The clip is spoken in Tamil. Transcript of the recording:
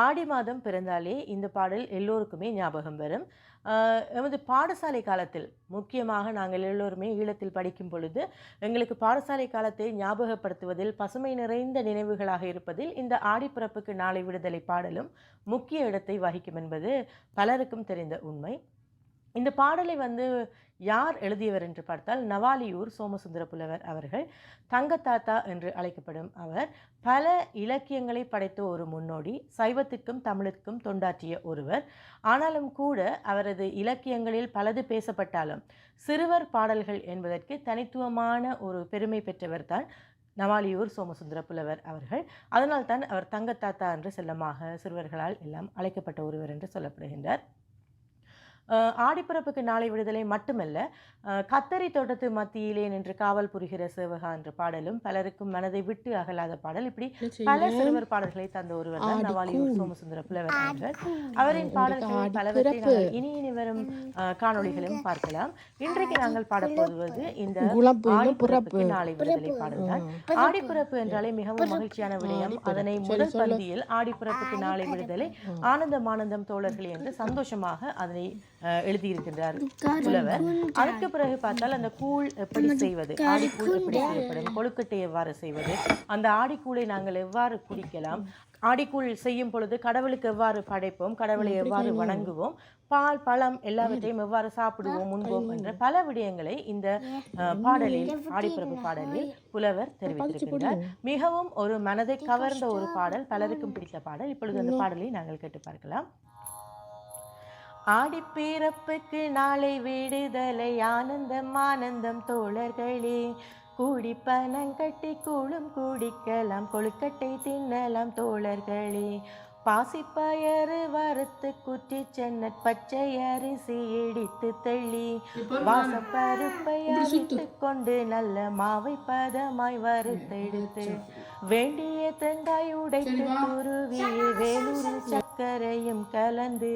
ஆடி மாதம் பிறந்தாலே இந்த பாடல் எல்லோருக்குமே ஞாபகம் வரும். எமது பாடசாலை காலத்தில் முக்கியமாக நாங்கள் எல்லோருமே ஈழத்தில் படிக்கும் பொழுது எங்களுக்கு பாடசாலை காலத்தை ஞாபகப்படுத்துவதில் பசுமை நிறைந்த நினைவுகளாக இருப்பதில் இந்த ஆடிப்பிறப்புக்கு நாளை விடுதலை பாடலும் முக்கிய இடத்தை வகிக்கும் என்பது பலருக்கும் தெரிந்த உண்மை. இந்த பாடலை யார் எழுதியவர் என்று பார்த்தால் நவாலியூர் சோமசுந்தர புலவர் அவர்கள். தங்கத்தாத்தா என்று அழைக்கப்படும் அவர் பல இலக்கியங்களை படைத்த ஒரு முன்னோடி, சைவத்திற்கும் தமிழுக்கும் தொண்டாற்றிய ஒருவர். ஆனாலும் கூட அவரது இலக்கியங்களில் பலது பேசப்பட்டாலும் சிறுவர் பாடல்கள் என்பதற்கு தனித்துவமான ஒரு பெருமை பெற்றவர் தான் நவாலியூர் சோமசுந்தர புலவர் அவர்கள். அதனால்தான் அவர் தங்கத்தாத்தா என்று செல்லமாக சிறுவர்களால் எல்லாம் அழைக்கப்பட்ட ஒருவர் என்று சொல்லப்படுகின்றார். ஆடிப்பிறப்புக்கு நாளை விடுதலை மட்டுமல்ல, கத்தரி தோட்டத்து மத்தியிலே நின்று காவல் புரிகிற சேவகா என்ற பாடலும் பலருக்கும் மனதை விட்டு அகலாத பாடல். இப்படி பல சிறுவர் பாடல்களை தந்த ஒருவர் தான் நவாலியூர் சோமசுந்தர புலவர் அவர்கள். அவரின் பாடல்கள் பலவற்றை நாங்கள் இனி வரும் காணொளிகளும் பார்க்கலாம். இன்றைக்கு நாங்கள் பாடப்போவது இந்த ஆடிப்பிறப்புக்கு நாளை விடுதலை பாடல் தான். ஆடிப்பிறப்பு என்றாலே மிகவும் மகிழ்ச்சியான விடயம். அதனை முதல் பந்தியில் ஆடிப்பிறப்புக்கு நாளை விடுதலை ஆனந்தம் ஆனந்தம் தோழர்களே என்று சந்தோஷமாக அதனை எழுதியிருக்கின்றார் புலவர். அதற்கு பிறகு பார்த்தால் அந்த கூழ் எப்படி செய்வது, ஆடிக்கூழ் எப்படி செய்யப்படும், கொழுக்கட்டை எவ்வாறு செய்வது, அந்த ஆடிக்கூழை நாங்கள் எவ்வாறு குடிக்கலாம், ஆடிக்கூழ் செய்யும் பொழுது கடவுளுக்கு எவ்வாறு படைப்போம், கடவுளை எவ்வாறு வணங்குவோம், பால் பழம் எல்லாவற்றையும் எவ்வாறு சாப்பிடுவோம் உண்போம் என்ற பல விடயங்களை இந்த பாடலில், ஆடிப்பிறப்பு பாடலில் புலவர் தெரிவித்திருக்கின்றார். மிகவும் ஒரு மனதை கவர்ந்த ஒரு பாடல், பலருக்கும் பிடித்த பாடல். இப்பொழுது அந்த பாடலை நாங்கள் கேட்டு பார்க்கலாம். ஆடிப்பிறப்புக்கு நாளை விடுதலை ஆனந்தம் ஆனந்தம் தோழர்களே, கூடி பனங்கட்டி கூழும் குடிக்கலாம், கொழுக்கட்டை தின்னலாம் தோழர்களே, பாசிப்பயறு வறுத்து குற்றி சென்ன பச்சை அரிசி இடித்து தள்ளி வாசப்பருப்பை அரைத்து கொண்டு நல்ல மாவை பதமாய் வறுத்தெடுத்து வேண்டிய தேங்காய் உடைத்து துருவியே வேலூரில் சர்க்கரையும் கலந்து